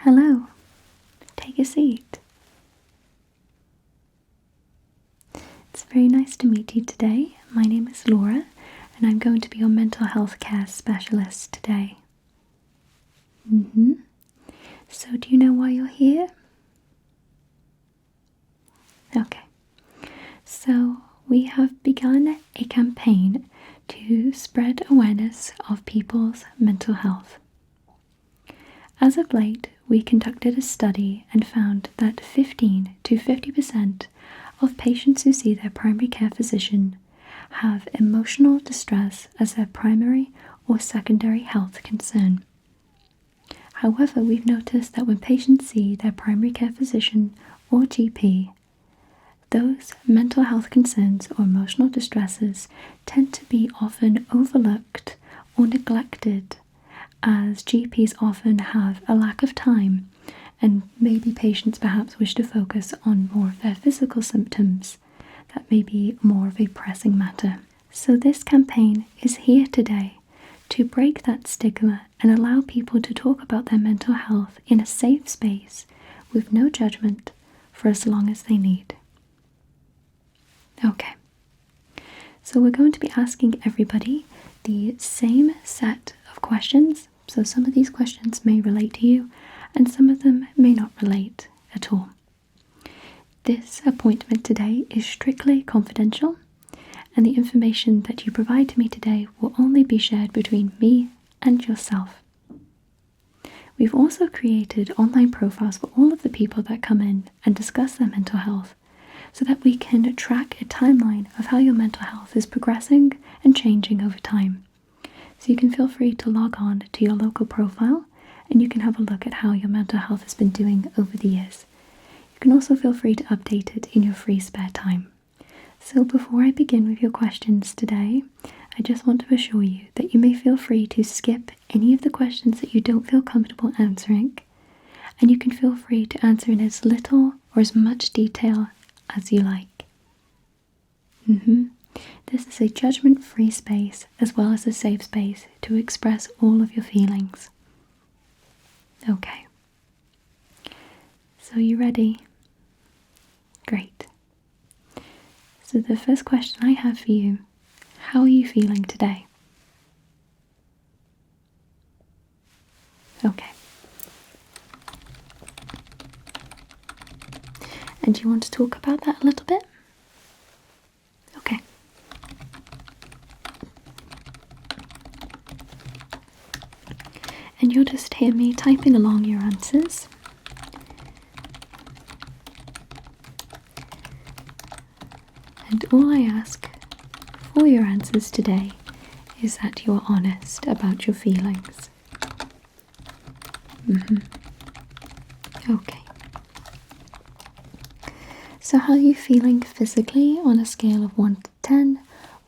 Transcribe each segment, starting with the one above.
Hello, take a seat. It's very nice to meet you today. My name is Laura, and I'm going to be your mental health care specialist today. So, do you know why you're here? Okay. So, we have begun a campaign to spread awareness of people's mental health. As of late, we conducted a study and found that 15 to 50% of patients who see their primary care physician have emotional distress as their primary or secondary health concern. However, we've noticed that when patients see their primary care physician or GP, those mental health concerns or emotional distresses tend to be often overlooked or neglected, as GPs often have a lack of time, and maybe patients perhaps wish to focus on more of their physical symptoms that may be more of a pressing matter. So this campaign is here today to break that stigma and allow people to talk about their mental health in a safe space with no judgment for as long as they need. Okay, so we're going to be asking everybody the same set of questions. So some of these questions may relate to you and some of them may not relate at all. This appointment today is strictly confidential, and the information that you provide to me today will only be shared between me and yourself. We've also created online profiles for all of the people that come in and discuss their mental health, so that we can track a timeline of how your mental health is progressing and changing over time. So you can feel free to log on to your local profile and you can have a look at how your mental health has been doing over the years. You can also feel free to update it in your free spare time. So before I begin with your questions today, I just want to assure you that you may feel free to skip any of the questions that you don't feel comfortable answering, and you can feel free to answer in as little or as much detail as you like. This is a judgment-free space as well as a safe space to express all of your feelings. Okay. So you ready? Great. So the first question I have for you, how are you feeling today? Okay. And do you want to talk about that a little bit? Okay. And you'll just hear me typing along your answers. And all I ask for your answers today is that you're honest about your feelings. Okay. So how are you feeling physically on a scale of 1 to 10,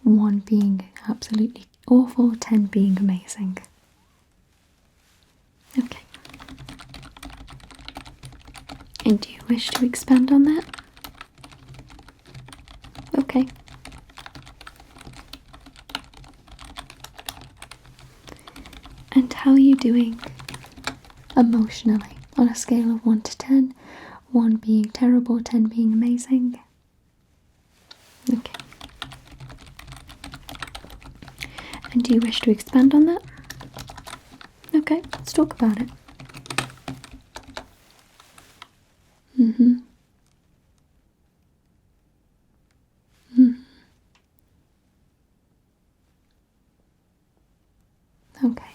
1 being absolutely awful, 10 being amazing? Okay. And do you wish to expand on that? Okay. And how are you doing emotionally on a scale of 1 to 10, 1 being terrible, 10 being amazing? Okay. And do you wish to expand on that? Okay, let's talk about it. Okay.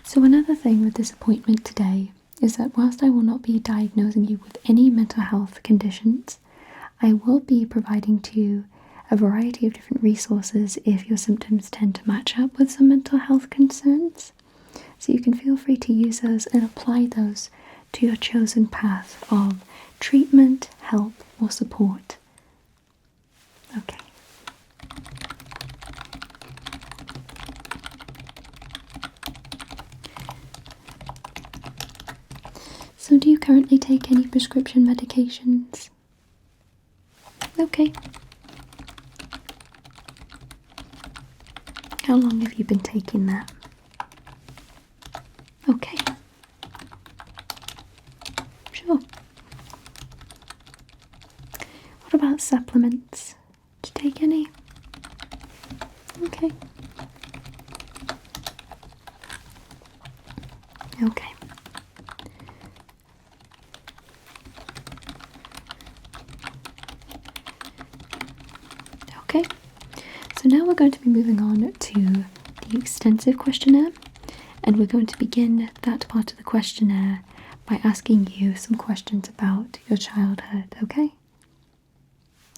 So another thing with this appointment today is that whilst I will not be diagnosing you with any mental health conditions, I will be providing to you a variety of different resources if your symptoms tend to match up with some mental health concerns. So you can feel free to use those and apply those to your chosen path of treatment, help, or support. Okay. So do you currently take any prescription medications? Okay. How long have you been taking that? Okay. Sure. What about supplements? Do you take any? Okay. Okay. Okay. So now we're going to be moving on to the extensive questionnaire, and we're going to begin that part of the questionnaire by asking you some questions about your childhood, okay?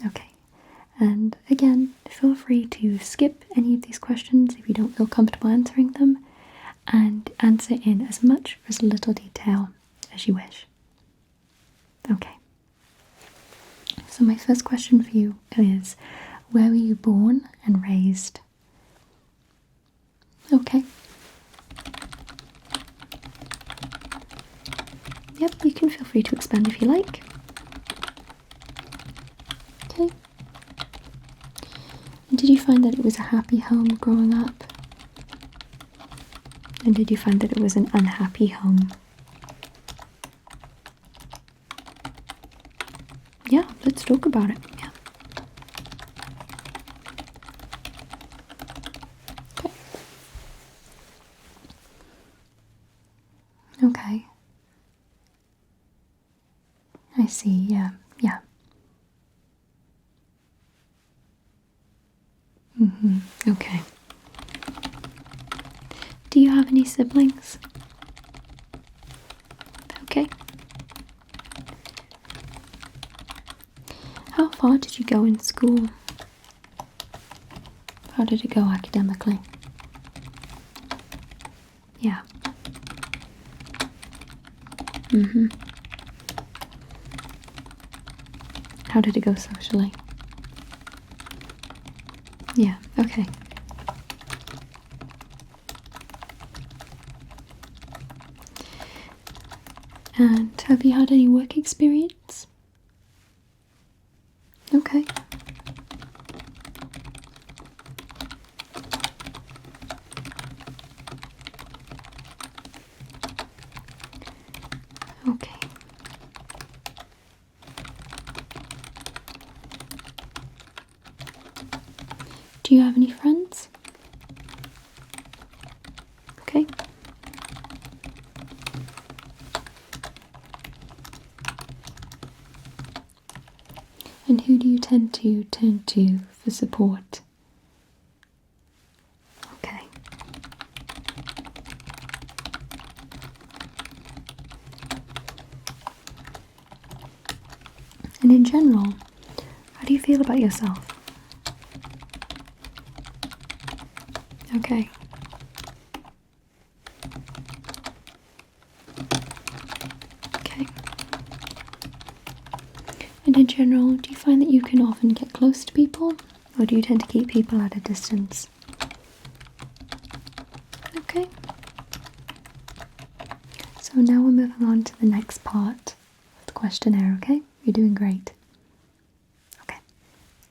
Okay. And again, feel free to skip any of these questions if you don't feel comfortable answering them, and answer in as much or as little detail as you wish. Okay. So my first question for you is, where were you born and raised? Okay. Yep, you can feel free to expand if you like. Okay. And did you find that it was a happy home growing up? And did you find that it was an unhappy home? Yeah, let's talk about it. Yeah. Okay. Okay. I see, yeah, yeah. Okay. Do you have any siblings? Okay. How far did you go in school? How did it go academically? Yeah. How did it go socially? Yeah, okay. And have you had any work experience? Okay. Okay. Do you have any friends? Okay. And who do you tend to turn to for support? Okay. And in general, how do you feel about yourself? Okay. Okay. And in general, do you find that you can often get close to people, or do you tend to keep people at a distance? Okay. So now we're moving on to the next part of the questionnaire, okay? You're doing great. Okay.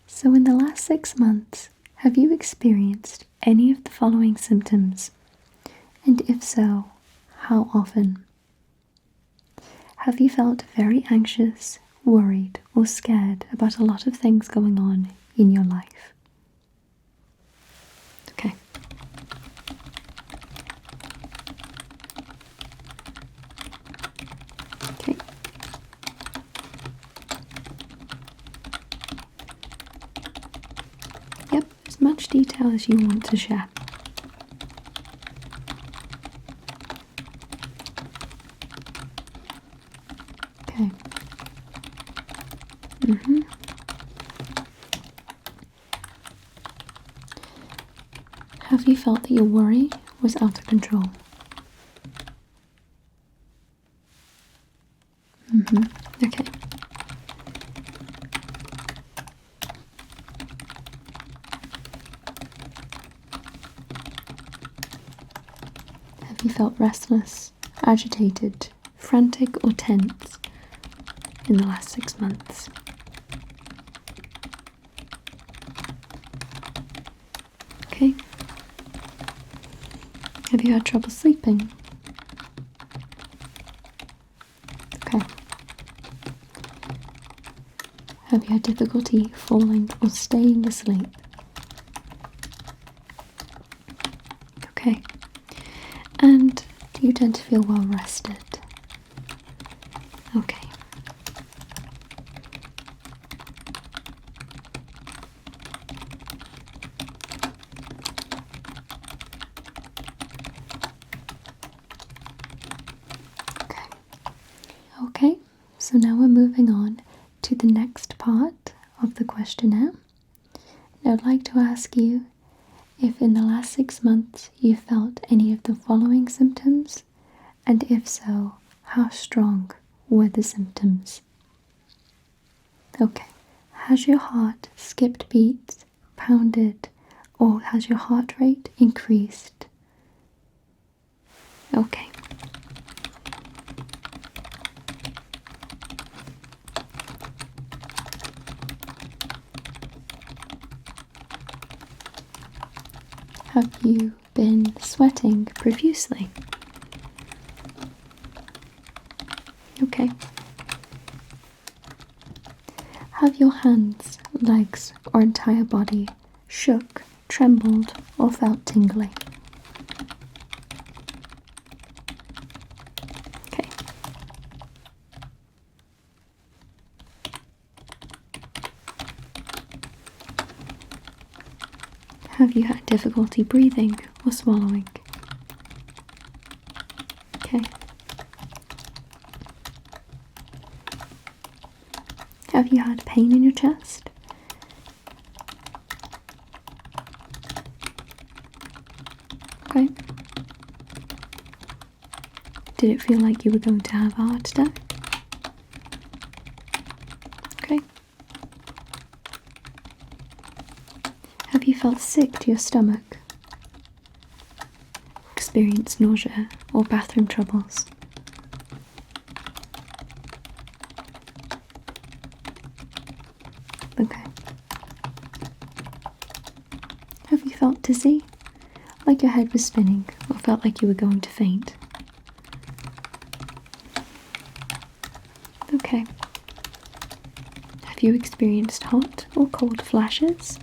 So in the last 6 months, have you experienced any of the following symptoms? And if so, how often? Have you felt very anxious, worried, or scared about a lot of things going on in your life? Okay. Okay. Yep, as much detail as you want to share. Okay. Have you felt that your worry was out of control? Okay. Have you felt restless, agitated, frantic, or tense in the last 6 months? Okay. Have you had trouble sleeping? Okay. Have you had difficulty falling or staying asleep? Okay. And do you tend to feel well rested? Okay. Okay, so now we're moving on to the next part of the questionnaire. I would like to ask you if in the last 6 months you felt any of the following symptoms, and if so, how strong were the symptoms? Okay, has your heart skipped beats, pounded, or has your heart rate increased? Okay. Have you been sweating profusely? Okay. Have your hands, legs, or entire body shook, trembled, or felt tingly? Okay. Have you had difficulty breathing or swallowing? Okay. Have you had pain in your chest? Okay. Did it feel like you were going to have a heart attack? Okay. Have you felt sick to your stomach? Experienced nausea or bathroom troubles? Okay. Have you felt dizzy? Like your head was spinning, or felt like you were going to faint? Okay. Have you experienced hot or cold flashes?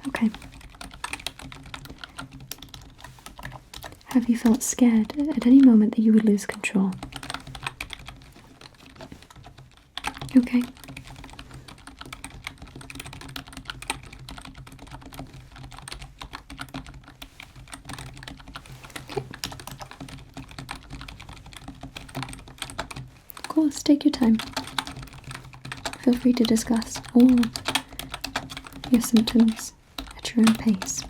Okay. Have you felt scared at any moment that you would lose control? Okay. Of course, take your time. Feel free to discuss all of your symptoms at your own pace.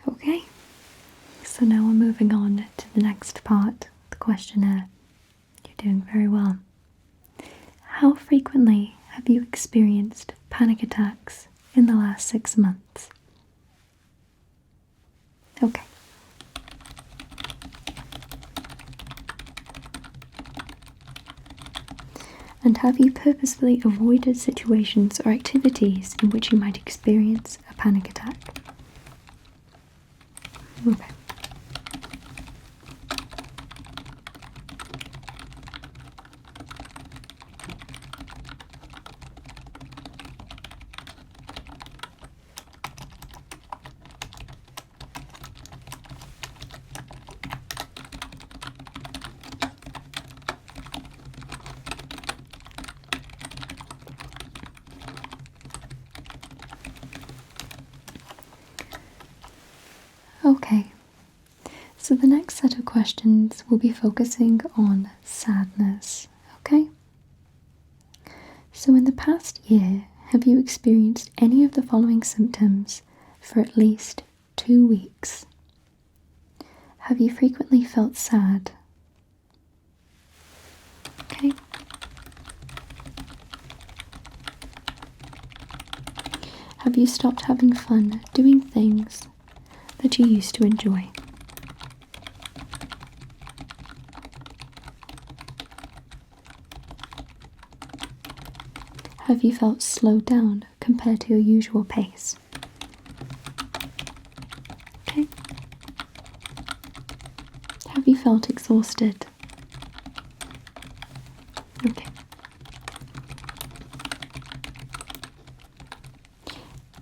Okay, so now we're moving on to the next part, the questionnaire. You're doing very well. How frequently have you experienced panic attacks in the last 6 months? Okay. And have you purposefully avoided situations or activities in which you might experience a panic attack? Okay. Okay, so the next set of questions will be focusing on sadness, okay? So in the past year, have you experienced any of the following symptoms for at least 2 weeks? Have you frequently felt sad? Okay. Have you stopped having fun doing things that you used to enjoy? Have you felt slowed down compared to your usual pace? Okay. Have you felt exhausted? Okay.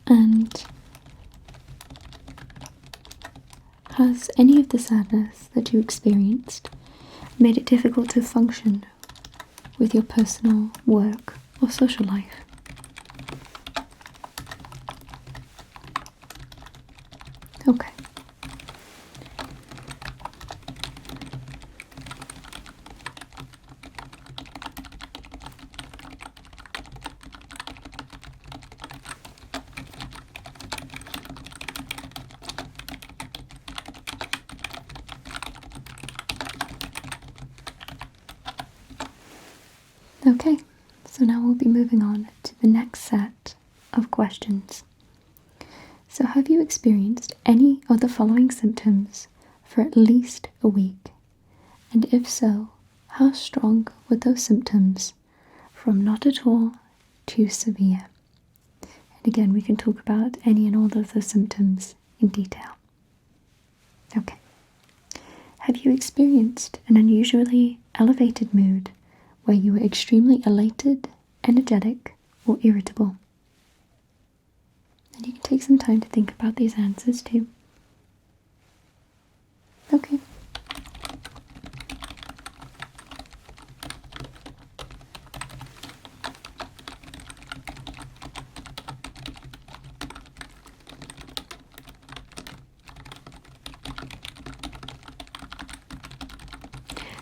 And has any of the sadness that you experienced made it difficult to function with your personal, work, or social life? Okay. Okay, so now we'll be moving on to the next set of questions. So have you experienced any of the following symptoms for at least a week? And if so, how strong were those symptoms from not at all to severe? And again, we can talk about any and all of those symptoms in detail. Okay. Have you experienced an unusually elevated mood where you were extremely elated, energetic, or irritable? And you can take some time to think about these answers too. Okay.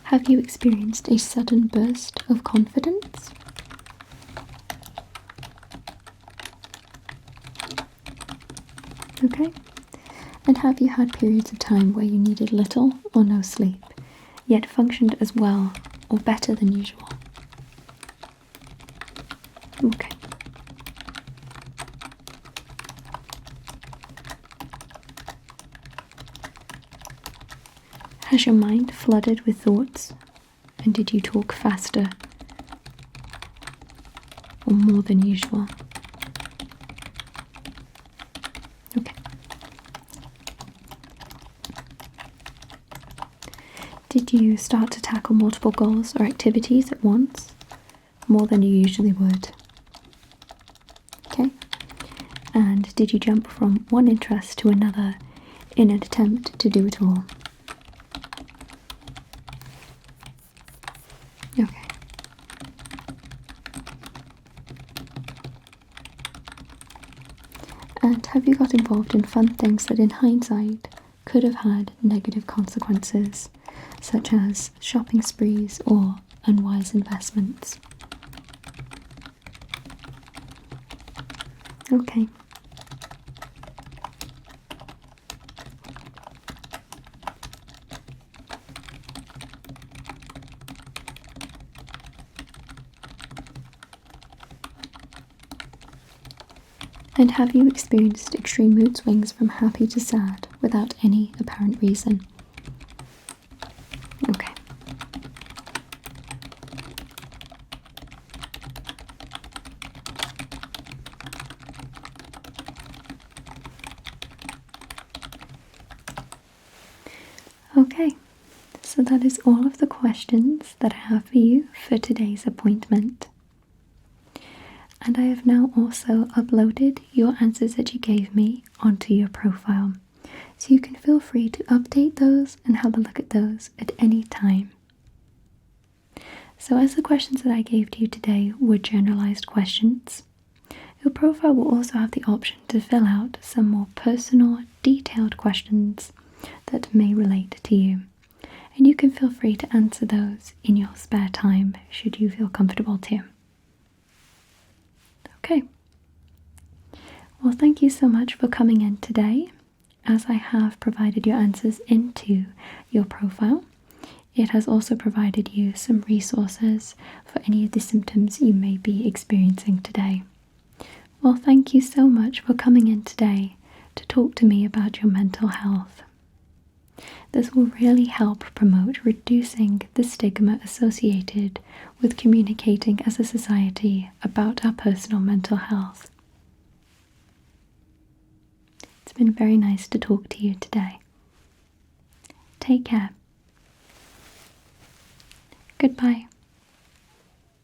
Have you experienced a sudden burst of confidence? Okay. And have you had periods of time where you needed little or no sleep, yet functioned as well or better than usual? Okay. Has your mind flooded with thoughts? And did you talk faster or more than usual? Okay. Did you start to tackle multiple goals or activities at once, more than you usually would? Okay. And did you jump from one interest to another in an attempt to do it all? Okay. And have you got involved in fun things that in hindsight could have had negative consequences, such as shopping sprees or unwise investments? Okay. And have you experienced extreme mood swings from happy to sad without any apparent reason? Okay. Okay, so that is all of the questions that I have for you for today's appointment. And I have now also uploaded your answers that you gave me onto your profile. So you can feel free to update those and have a look at those at any time. So as the questions that I gave to you today were generalized questions, your profile will also have the option to fill out some more personal, detailed questions that may relate to you. And you can feel free to answer those in your spare time should you feel comfortable to. Okay. Well, thank you so much for coming in today. As I have provided your answers into your profile, it has also provided you some resources for any of the symptoms you may be experiencing today. Well, thank you so much for coming in today to talk to me about your mental health. this will really help promote reducing the stigma associated with communicating as a society about our personal mental health. It's been very nice to talk to you today. Take care. Goodbye.